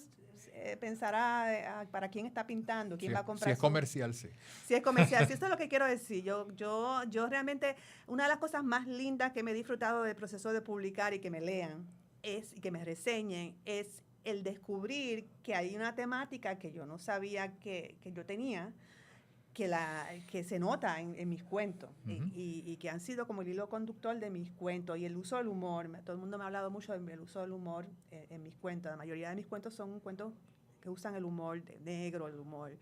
pensará para quién está pintando, quién va a comprar. Si es comercial, sí. Si es comercial, sí, eso es lo que quiero decir. Yo realmente, una de las cosas más lindas que me he disfrutado del proceso de publicar y que me lean y que me reseñen es el descubrir que hay una temática que yo no sabía que yo tenía, que se nota en mis cuentos y que han sido como el hilo conductor de mis cuentos y el uso del humor. Todo el mundo me ha hablado mucho del uso del humor en mis cuentos. La mayoría de mis cuentos son cuentos que usan el humor negro, el humor,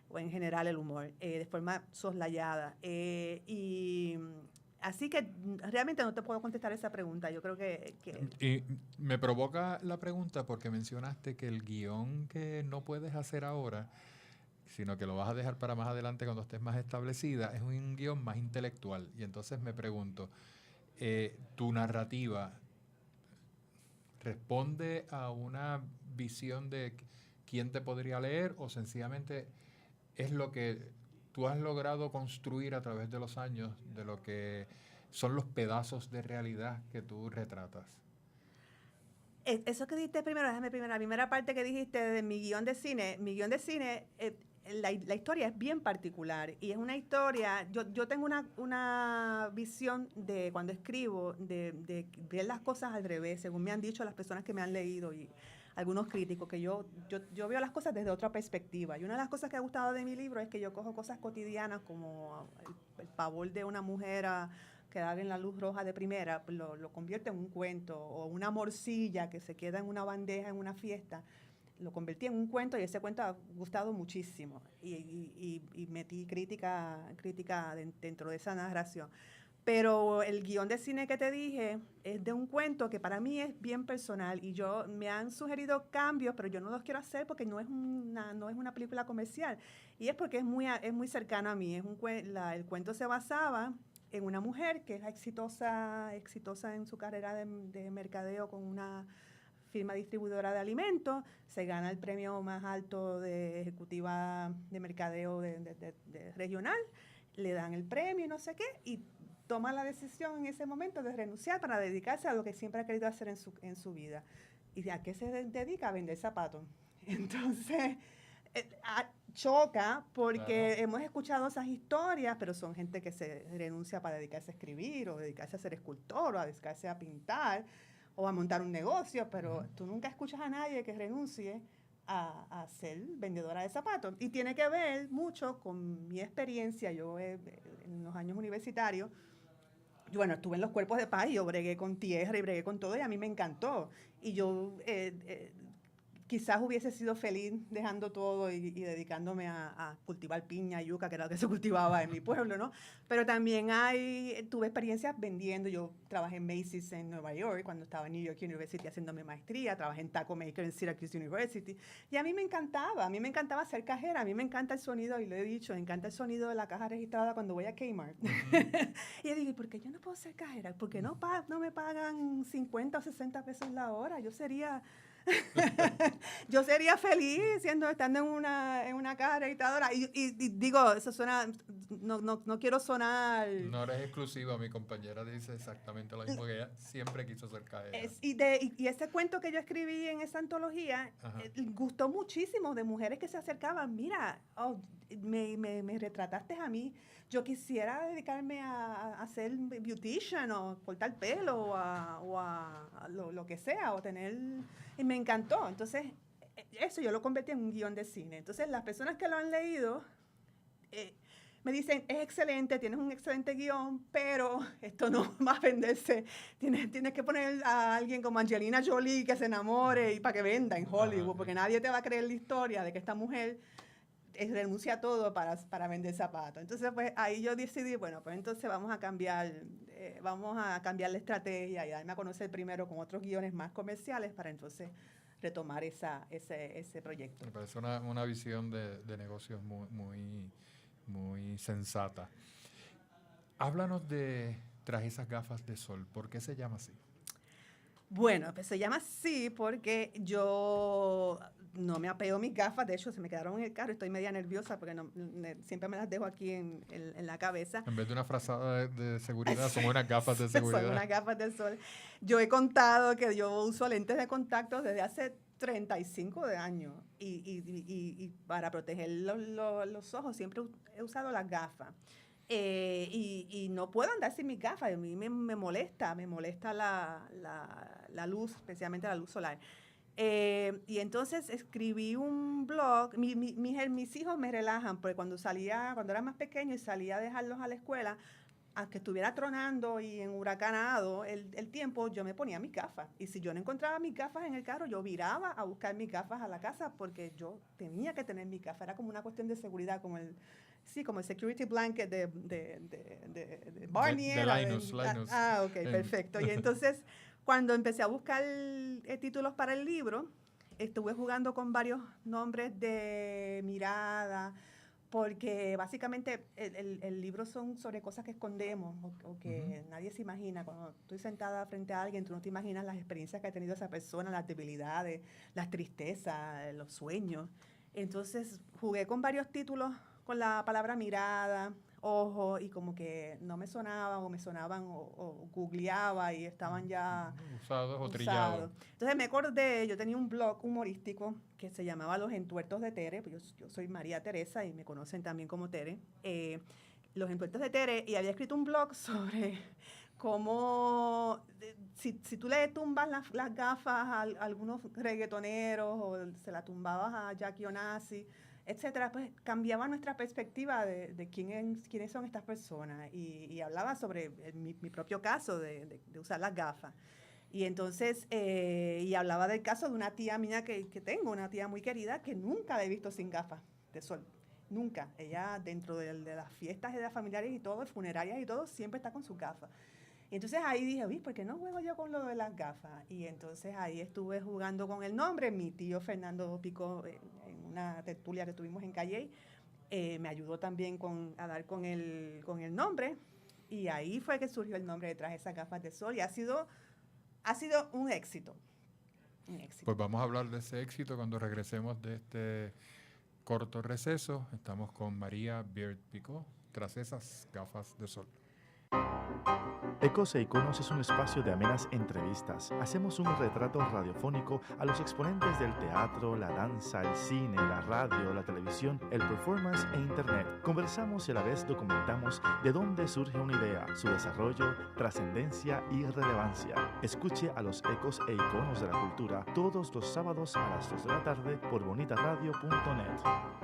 o en general el humor, de forma soslayada. Y así que realmente no te puedo contestar esa pregunta. Yo creo que... Y me provoca la pregunta porque mencionaste que el guión que no puedes hacer ahora, sino que lo vas a dejar para más adelante cuando estés más establecida, es un guión más intelectual. Y entonces me pregunto, ¿tu narrativa responde a una visión de quién te podría leer o sencillamente es lo que tú has logrado construir a través de los años de lo que son los pedazos de realidad que tú retratas? Eso que dijiste primero, la primera parte que dijiste de mi guión de cine, la historia es bien particular y es una historia, yo tengo una visión de cuando escribo, de ver las cosas al revés, según me han dicho las personas que me han leído y algunos críticos, que yo veo las cosas desde otra perspectiva. Y una de las cosas que ha gustado de mi libro es que yo cojo cosas cotidianas como el pavor de una mujer a quedar en la luz roja de primera, lo convierte en un cuento, o una morcilla que se queda en una bandeja en una fiesta, lo convertí en un cuento y ese cuento ha gustado muchísimo y metí crítica dentro de esa narración. Pero el guión de cine que te dije es de un cuento que para mí es bien personal y me han sugerido cambios, pero yo no los quiero hacer porque no es una película comercial. Y es porque es muy cercano a mí. El cuento se basaba en una mujer que es exitosa en su carrera de mercadeo con una firma distribuidora de alimentos, se gana el premio más alto de ejecutiva de mercadeo de regional, le dan el premio y no sé qué, y toma la decisión en ese momento de renunciar para dedicarse a lo que siempre ha querido hacer en su vida. ¿Y a qué se dedica? A vender zapatos. Entonces, choca porque hemos escuchado esas historias, pero son gente que se renuncia para dedicarse a escribir o dedicarse a ser escultor o a dedicarse a pintar o a montar un negocio, pero tú nunca escuchas a nadie que renuncie a ser vendedora de zapatos. Y tiene que ver mucho con mi experiencia. Yo en los años universitarios, estuve en los cuerpos de paz y yo bregué con tierra y bregué con todo y a mí me encantó. Y yo quizás hubiese sido feliz dejando todo y dedicándome a cultivar piña, yuca, que era lo que se cultivaba en mi pueblo, ¿no? Pero también tuve experiencias vendiendo. Yo trabajé en Macy's en Nueva York cuando estaba en New York University haciendo mi maestría, trabajé en Taco Maker en Syracuse University y a mí me encantaba ser cajera, a mí me encanta el sonido, y lo he dicho, me encanta el sonido de la caja registrada cuando voy a Kmart. Y yo digo, ¿por qué yo no puedo ser cajera? ¿Por qué no me pagan 50 o 60 pesos la hora? Yo sería feliz estando en una caja registradora y digo, eso suena, no quiero sonar. No eres exclusiva, mi compañera dice exactamente lo mismo, que ella siempre quiso ser cajera. Y ese cuento que yo escribí en esa antología gustó muchísimo, de mujeres que se acercaban. Mira, me retrataste a mí. Yo quisiera dedicarme a ser beautician o cortar pelo o a lo que sea, o tener... Y me encantó. Entonces, eso yo lo convertí en un guión de cine. Entonces, las personas que lo han leído me dicen, es excelente, tienes un excelente guión, pero esto no va a venderse. Tienes que poner a alguien como Angelina Jolie que se enamore y para que venda en Hollywood, porque nadie te va a creer la historia de que esta mujer renuncia a todo para vender zapatos. Entonces, pues ahí yo decidí, bueno, pues entonces vamos a cambiar la estrategia y darme a conocer primero con otros guiones más comerciales para entonces retomar ese proyecto. Me parece una visión de negocios muy sensata. Háblanos de Tras esas gafas de sol. ¿Por qué se llama así? Bueno, pues se llama así porque yo no me apego mis gafas. De hecho, se me quedaron en el carro. Estoy media nerviosa porque siempre me las dejo aquí en la cabeza. En vez de una frazada de seguridad, son unas gafas de seguridad. Son unas gafas de sol. Yo he contado que yo uso lentes de contacto desde hace 35 años y para proteger los ojos siempre he usado las gafas. Y no puedo andar sin mis gafas. A mí me molesta la luz, especialmente la luz solar. Y entonces escribí un blog. Mis hijos me relajan, porque cuando era más pequeño y salía a dejarlos a la escuela, aunque estuviera tronando y huracanado el tiempo, yo me ponía mis gafas. Y si yo no encontraba mis gafas en el carro, yo viraba a buscar mis gafas a la casa porque yo tenía que tener mis gafas. Era como una cuestión de seguridad, como el security blanket de Barney. De Linus. Ok, perfecto. Y entonces, cuando empecé a buscar títulos para el libro, estuve jugando con varios nombres de mirada, porque básicamente el libro son sobre cosas que escondemos o que nadie se imagina. Cuando estoy sentada frente a alguien, tú no te imaginas las experiencias que ha tenido esa persona, las debilidades, las tristezas, los sueños. Entonces jugué con varios títulos con la palabra mirada, ojo, y como que no me sonaban o me sonaban o googleaba y estaban ya usados o trillados. Entonces me acordé, yo tenía un blog humorístico que se llamaba Los Entuertos de Tere, pues yo soy María Teresa y me conocen también como Tere, Los Entuertos de Tere, y había escrito un blog sobre cómo si tú le tumbas las gafas a algunos reggaetoneros o se la tumbabas a Jackie Onassi, etcétera, pues cambiaba nuestra perspectiva de quiénes son estas personas y hablaba sobre mi propio caso de usar las gafas. Y entonces, y hablaba del caso de una tía mía que tengo, una tía muy querida que nunca la he visto sin gafas de sol. Nunca. Ella dentro de las fiestas de las familiares y todo, funerarias y todo, siempre está con sus gafas. Y entonces ahí dije, uy, ¿por qué no juego yo con lo de las gafas? Y entonces ahí estuve jugando con el nombre. Mi tío Fernando Pico, en una tertulia que tuvimos en Calley, me ayudó también a dar con el nombre. Y ahí fue que surgió el nombre detrás de esas gafas de sol. Y ha sido un éxito. Un éxito. Pues vamos a hablar de ese éxito cuando regresemos de este corto receso. Estamos con María Beard Picó, Tras esas gafas de sol. Ecos e Iconos es un espacio de amenas entrevistas. Hacemos un retrato radiofónico a los exponentes del teatro, la danza, el cine, la radio, la televisión, el performance e internet. Conversamos y a la vez documentamos de dónde surge una idea, su desarrollo, trascendencia y relevancia. Escuche a los Ecos e Iconos de la Cultura todos los sábados a las 2 de la tarde por bonitaradio.net.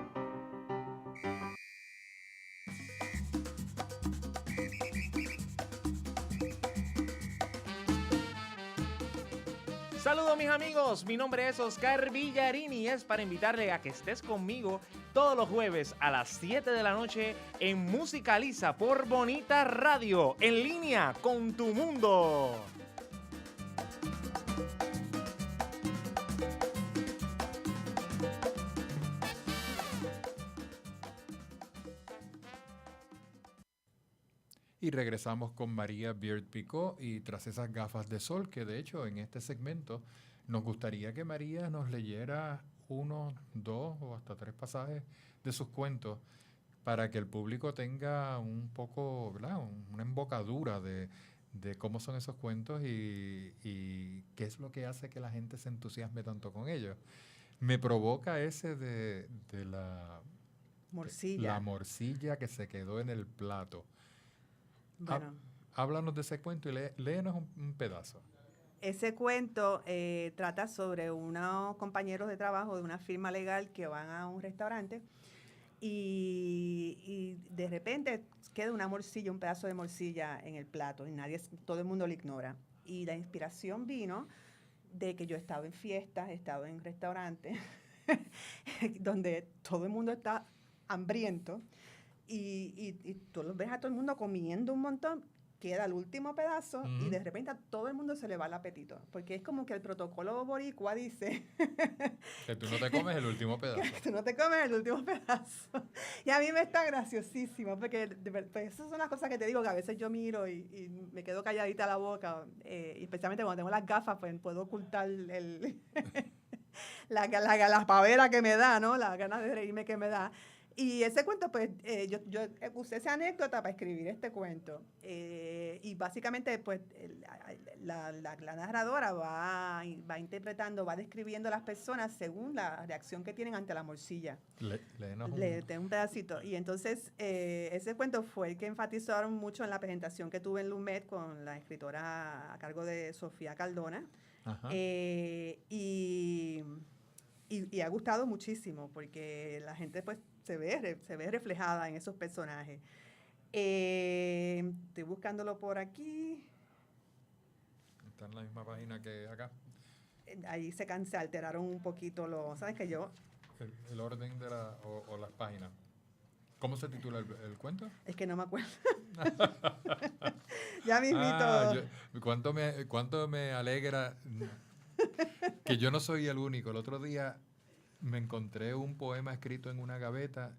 Saludos mis amigos, mi nombre es Oscar Villarini y es para invitarle a que estés conmigo todos los jueves a las 7 de la noche en Musicaliza por Bonita Radio, en línea con tu mundo. Y regresamos con María Beard Picó y Tras esas gafas de sol, que de hecho en este segmento nos gustaría que María nos leyera 1, 2 o hasta 3 pasajes de sus cuentos para que el público tenga un poco, ¿verdad?, una embocadura de cómo son esos cuentos y qué es lo que hace que la gente se entusiasme tanto con ellos. Me provoca ese de la morcilla. La morcilla que se quedó en el plato. Bueno. Háblanos de ese cuento y léenos un pedazo. ese cuento trata sobre unos compañeros de trabajo de una firma legal que van a un restaurante y de repente queda una morcilla, un pedazo de morcilla en el plato y todo el mundo lo ignora. Y la inspiración vino de que yo estaba en fiestas, estaba en restaurantes donde todo el mundo está hambriento y tú los ves a todo el mundo comiendo un montón, queda el último pedazo y de repente a todo el mundo se le va el apetito, porque es como que el protocolo boricua dice que tú no te comes el último pedazo. que tú no te comes el último pedazo. Y a mí me está graciosísimo, porque pues esas son las cosas que te digo, que a veces yo miro y me quedo calladita la boca, y especialmente cuando tengo las gafas, pues puedo ocultar la pavera que me da, ¿no? Las ganas de reírme que me da. Y ese cuento, pues, yo usé esa anécdota para escribir este cuento. Y básicamente, pues, la narradora va interpretando, va describiendo a las personas según la reacción que tienen ante la morcilla. Léete un pedacito. Y entonces, ese cuento fue el que enfatizaron mucho en la presentación que tuve en Lumet con la escritora a cargo de Sofía Cardona. Y ha gustado muchísimo porque la gente, pues, se ve reflejada en esos personajes. Estoy buscándolo por aquí. Está en la misma página que acá. Ahí se alteraron un poquito ¿sabes que yo? El orden de o las páginas. ¿Cómo se titula el cuento? Es que no me acuerdo. Ya mismito. ¿Cuánto me alegra que yo no soy el único? El otro día me encontré un poema escrito en una gaveta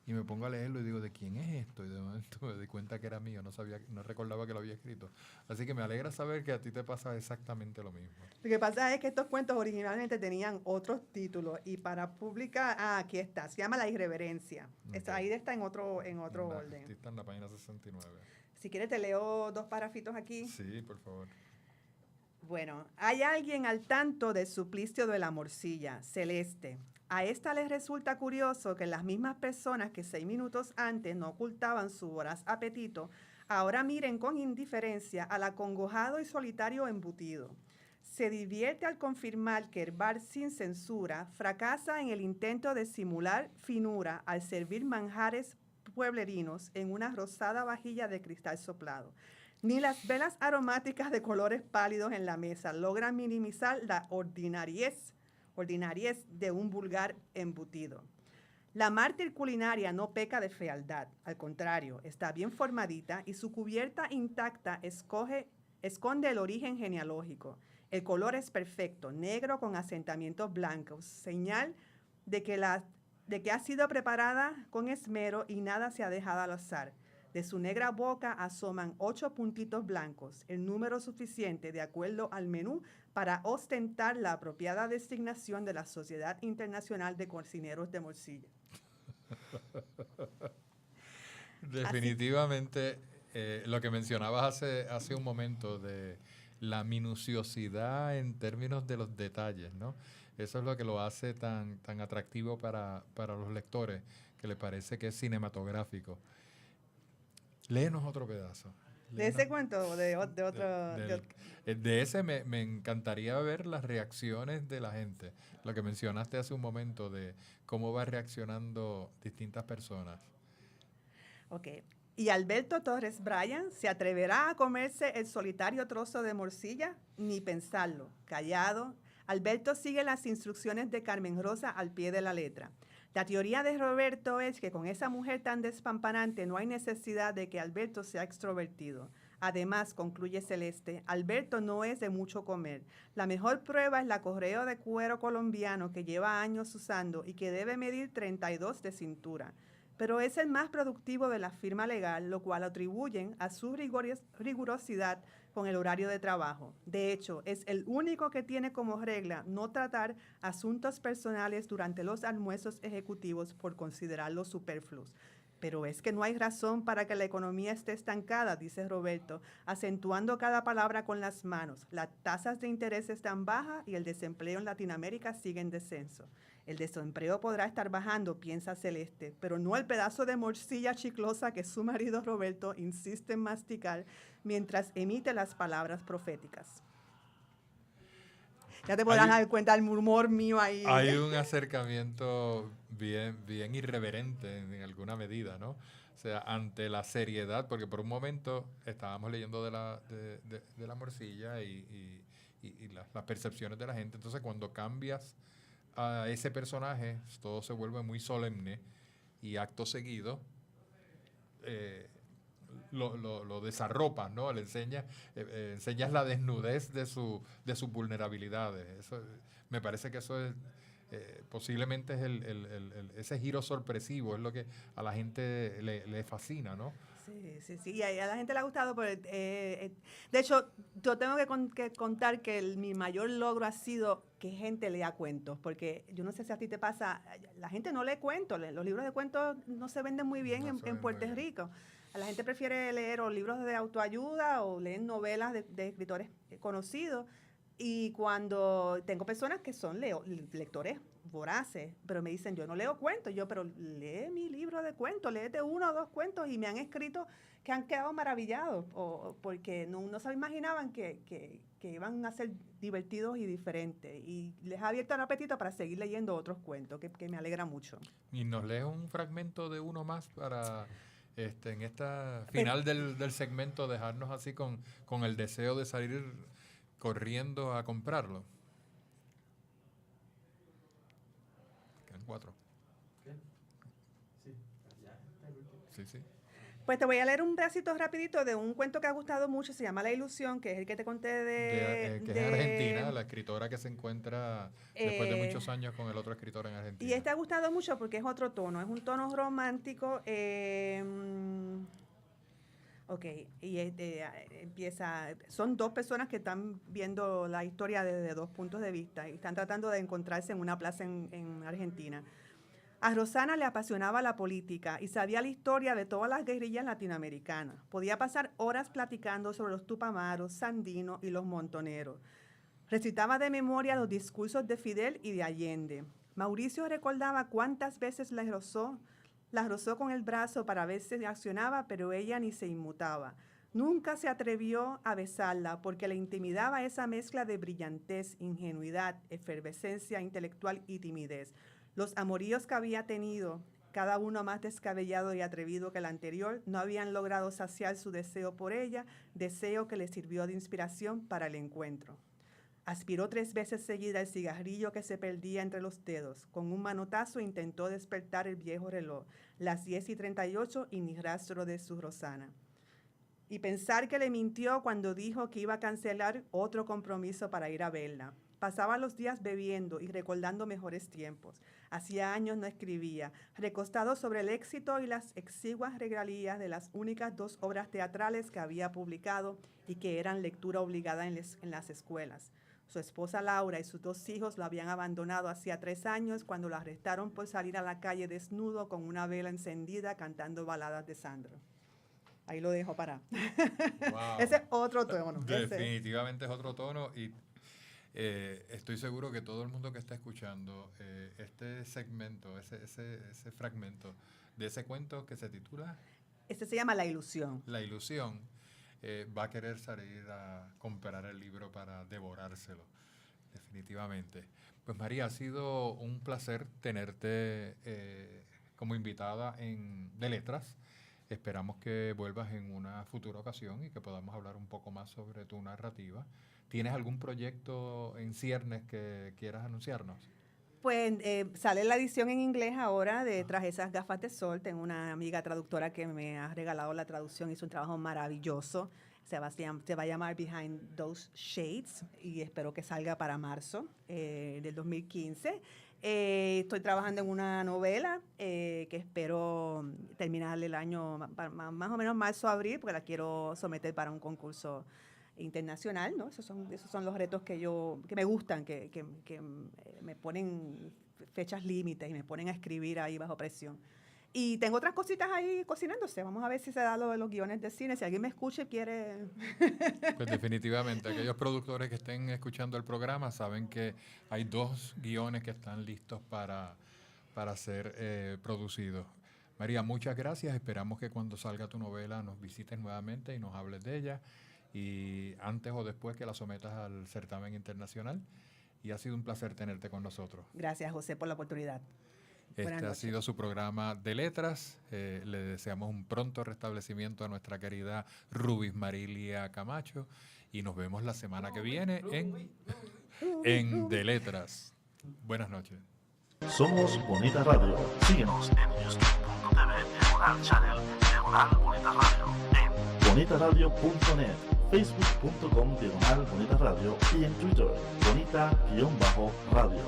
y me pongo a leerlo y digo, ¿de quién es esto? Y de momento me di cuenta que era mío, no recordaba que lo había escrito. Así que me alegra saber que a ti te pasa exactamente lo mismo. Lo que pasa es que estos cuentos originalmente tenían otros títulos y para publicar, aquí está, se llama La Irreverencia. Okay. Ahí está en otro orden. Aquí está en la página 69. Si quieres te leo 2 párrafitos aquí. Sí, por favor. Bueno, hay alguien al tanto del suplicio de la morcilla, Celeste. A esta les resulta curioso que las mismas personas que 6 minutos antes no ocultaban su voraz apetito, ahora miren con indiferencia al acongojado y solitario embutido. Se divierte al confirmar que el bar sin censura fracasa en el intento de simular finura al servir manjares pueblerinos en una rosada vajilla de cristal soplado. Ni las velas aromáticas de colores pálidos en la mesa logran minimizar la ordinariez de un vulgar embutido. La mártir culinaria no peca de fealdad, al contrario, está bien formadita y su cubierta intacta esconde el origen genealógico. El color es perfecto, negro con asentamientos blancos, señal de que ha sido preparada con esmero y nada se ha dejado al azar. De su negra boca asoman 8 puntitos blancos, el número suficiente de acuerdo al menú para ostentar la apropiada designación de la Sociedad Internacional de Cocineros de Morcilla. Definitivamente, lo que mencionabas hace un momento de la minuciosidad en términos de los detalles, ¿no? Eso es lo que lo hace tan atractivo para los lectores, que les parece que es cinematográfico. Léenos otro pedazo. ¿De ese cuento o de otro? De ese me encantaría ver las reacciones de la gente. Lo que mencionaste hace un momento de cómo va reaccionando distintas personas. Ok. ¿Y Alberto Torres Bryan se atreverá a comerse el solitario trozo de morcilla? Ni pensarlo. Callado, Alberto sigue las instrucciones de Carmen Rosa al pie de la letra. La teoría de Roberto es que con esa mujer tan despampanante no hay necesidad de que Alberto sea extrovertido. Además, concluye Celeste, Alberto no es de mucho comer. La mejor prueba es la correa de cuero colombiano que lleva años usando y que debe medir 32 de cintura. Pero es el más productivo de la firma legal, lo cual atribuyen a su rigurosidad con el horario de trabajo. De hecho, es el único que tiene como regla no tratar asuntos personales durante los almuerzos ejecutivos por considerarlos superfluos. Pero es que no hay razón para que la economía esté estancada, dice Roberto, acentuando cada palabra con las manos. Las tasas de interés están bajas y el desempleo en Latinoamérica sigue en descenso. El desempleo podrá estar bajando, piensa Celeste, pero no el pedazo de morcilla chiclosa que su marido Roberto insiste en masticar mientras emite las palabras proféticas. Ya te podrás dar cuenta del humor mío ahí. Hay un acercamiento bien irreverente en alguna medida, ¿no? O sea, ante la seriedad, porque por un momento estábamos leyendo de la morcilla y las percepciones de la gente. Entonces, cuando cambias a ese personaje, todo se vuelve muy solemne y acto seguido lo desarropas, ¿no? Le enseñas la desnudez de sus vulnerabilidades. Eso, me parece que eso es posiblemente es ese giro sorpresivo, es lo que a la gente le fascina, ¿no? Sí, y a la gente le ha gustado. De hecho, yo tengo que contar que mi mayor logro ha sido que gente lea cuentos, porque yo no sé si a ti te pasa, la gente no lee cuentos, los libros de cuentos no se venden muy bien en Puerto Rico. La gente prefiere leer o libros de autoayuda o leer novelas de escritores conocidos. Y cuando tengo personas que son lectores voraces, pero me dicen, yo no leo cuentos, pero lee mi libro de cuentos, léete 1 o 2 cuentos, y me han escrito que han quedado maravillados, porque no se imaginaban que iban a ser divertidos y diferentes, y les ha abierto el apetito para seguir leyendo otros cuentos, que me alegra mucho. Y nos lees un fragmento de uno más para en esta final del segmento dejarnos así con el deseo de salir corriendo a comprarlo. Quedan 4. Sí. Pues te voy a leer un pedacito rapidito de un cuento que ha gustado mucho, se llama La Ilusión, que es el que te conté que es Argentina, la escritora que se encuentra después de muchos años con el otro escritor en Argentina. Y este ha gustado mucho porque es otro tono, es un tono romántico. Y empieza, son 2 personas que están viendo la historia desde 2 puntos de vista y están tratando de encontrarse en una plaza en Argentina. A Rosana le apasionaba la política y sabía la historia de todas las guerrillas latinoamericanas. Podía pasar horas platicando sobre los Tupamaros, Sandinos y los Montoneros. Recitaba de memoria los discursos de Fidel y de Allende. Mauricio recordaba cuántas veces la rozó con el brazo para ver si accionaba, pero ella ni se inmutaba. Nunca se atrevió a besarla porque le intimidaba esa mezcla de brillantez, ingenuidad, efervescencia intelectual y timidez. Los amoríos que había tenido, cada uno más descabellado y atrevido que el anterior, no habían logrado saciar su deseo por ella, deseo que le sirvió de inspiración para el encuentro. Aspiró 3 veces seguida el cigarrillo que se perdía entre los dedos. Con un manotazo intentó despertar el viejo reloj, las 10:38 y ni rastro de su Rosana. Y pensar que le mintió cuando dijo que iba a cancelar otro compromiso para ir a verla. Pasaba los días bebiendo y recordando mejores tiempos. Hacía años no escribía, recostado sobre el éxito y las exiguas regalías de las únicas 2 obras teatrales que había publicado y que eran lectura obligada en las escuelas. Su esposa Laura y sus 2 hijos lo habían abandonado hacía 3 años cuando lo arrestaron por salir a la calle desnudo con una vela encendida cantando baladas de Sandro. Ahí lo dejo para. Wow. Ese es otro tono. Definitivamente es otro tono y estoy seguro que todo el mundo que está escuchando este segmento, ese fragmento de ese cuento que se titula... Este se llama La Ilusión. La Ilusión. Va a querer salir a comprar el libro para devorárselo, definitivamente. Pues María, ha sido un placer tenerte como invitada de Letras. Esperamos que vuelvas en una futura ocasión y que podamos hablar un poco más sobre tu narrativa. ¿Tienes algún proyecto en ciernes que quieras anunciarnos? Pues sale la edición en inglés ahora de Tras esas gafas de sol. Tengo una amiga traductora que me ha regalado la traducción, hizo un trabajo maravilloso. Se va a llamar Behind Those Shades y espero que salga para marzo del 2015. Estoy trabajando en una novela que espero terminar el año más o menos marzo-abril, porque la quiero someter para un concurso internacional, ¿no? Esos son los retos que me gustan, que me ponen fechas límites y me ponen a escribir ahí bajo presión. Y tengo otras cositas ahí cocinándose. Vamos a ver si se da lo de los guiones de cine. Si alguien me escucha y quiere... Pues definitivamente, aquellos productores que estén escuchando el programa saben que hay 2 guiones que están listos para ser producidos. María, muchas gracias. Esperamos que cuando salga tu novela nos visites nuevamente y nos hables de ella. Y antes o después que la sometas al certamen internacional. y ha sido un placer tenerte con nosotros. Gracias, José, por la oportunidad. Este ha sido su programa de letras. Le deseamos un pronto restablecimiento a nuestra querida Rubis Marilia Camacho y nos vemos la semana que viene en De Letras. Buenas noches. Somos Bonita Radio. Síguenos en youtube.tv Diagonal Channel Diagonal Bonita Radio, en bonitaradio.net, facebook.com Diagonal Bonita Radio y en Twitter Bonita-Radio.